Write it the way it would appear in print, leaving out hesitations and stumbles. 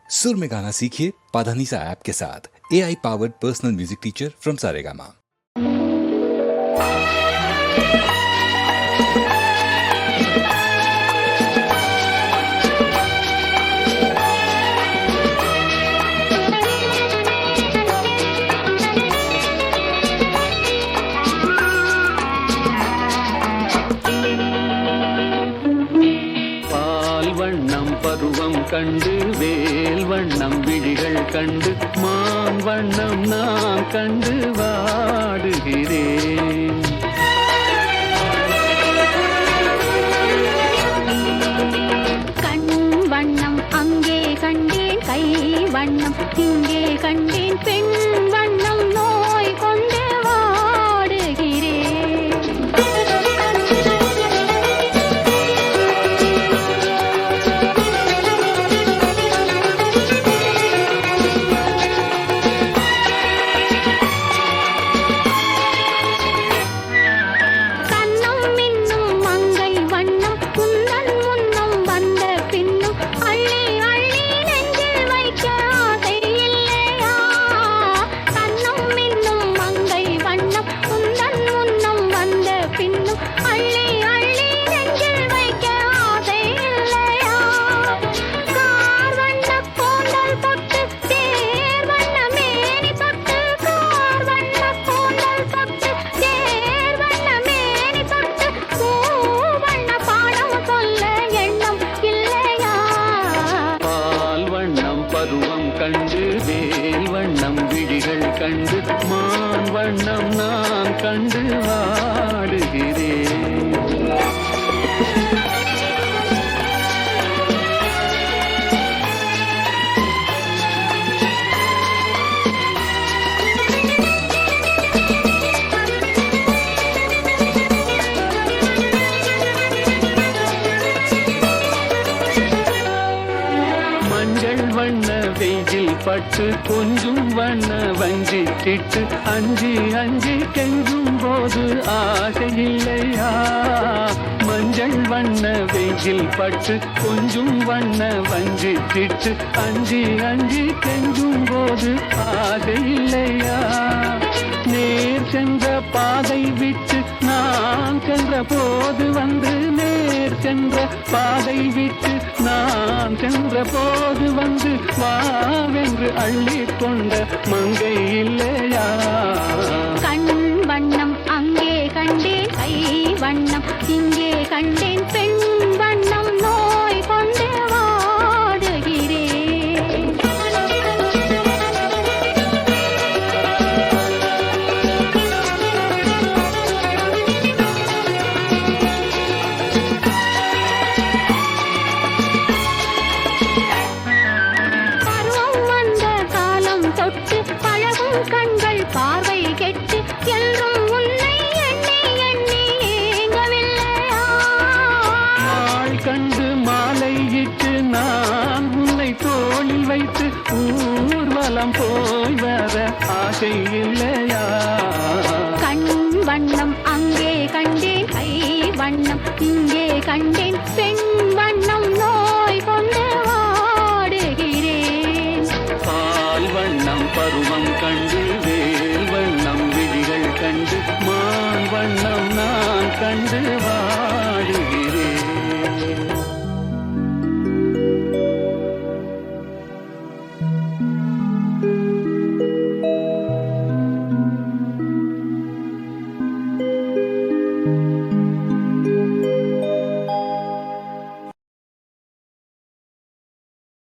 सुर में गाना सीखिए पाधानीसा ऐप के साथ। AI powered personal music teacher from Saregama. பருவம் கண்டு வேல் வண்ணம் விழிகள் கண்டு மான் வண்ணம் நான் கண்டு வாடுகிறேன். கண் வண்ணம் அங்கே கண்டேன், கை வண்ணம் இங்கே கண்டேன், பெண் வண்ணம் நோய் கொண்டு வாடுகிறேன். பருவம் கண்டு வேல் வண்ணம் விழிகள் கண்டு மான் வண்ணம் நான் கண்டு வாடுகிறேன். வெயில் பட்டு கொஞ்சம் வண்ண வஞ்சி கிட்டு அஞ்சி அஞ்சி கெஞ்சும் போது ஆசை இல்லையா? மஞ்சள் வண்ண வெயில் பட்டு கொஞ்சம் வண்ண வஞ்சி கிட்டு அஞ்சி அஞ்சி கெஞ்சும் போது ஆசை இல்லையா? நேர் சென்ற பாதை விட்டு நான் சென்ற போது வந்து நேர் சென்ற பாதை விட்டு நான் சென்ற போது வந்து வாவென்று அள்ளி கொண்ட மங்கை இல்லையா? கண் வண்ணம் அங்கே கண்டேன், கை வண்ணம் இங்கே கண்டேன், பெண் வண்ணம் நோய் கொண்டு வாடுகிறேன். கண்கள் பார்வை கெட்டு என்றும் உன்னை எண்ணி எண்ணி ஏங்கவில்லையா? நாள் கண்டு மாலையிட்டு நான் உன்னை தோளில் வைத்து ஊர்வலம் போய் வர ஆசை இல்லையா? கண் வண்ணம் அங்கே கண்டேன், கை வண்ணம் இங்கே கண்டேன்,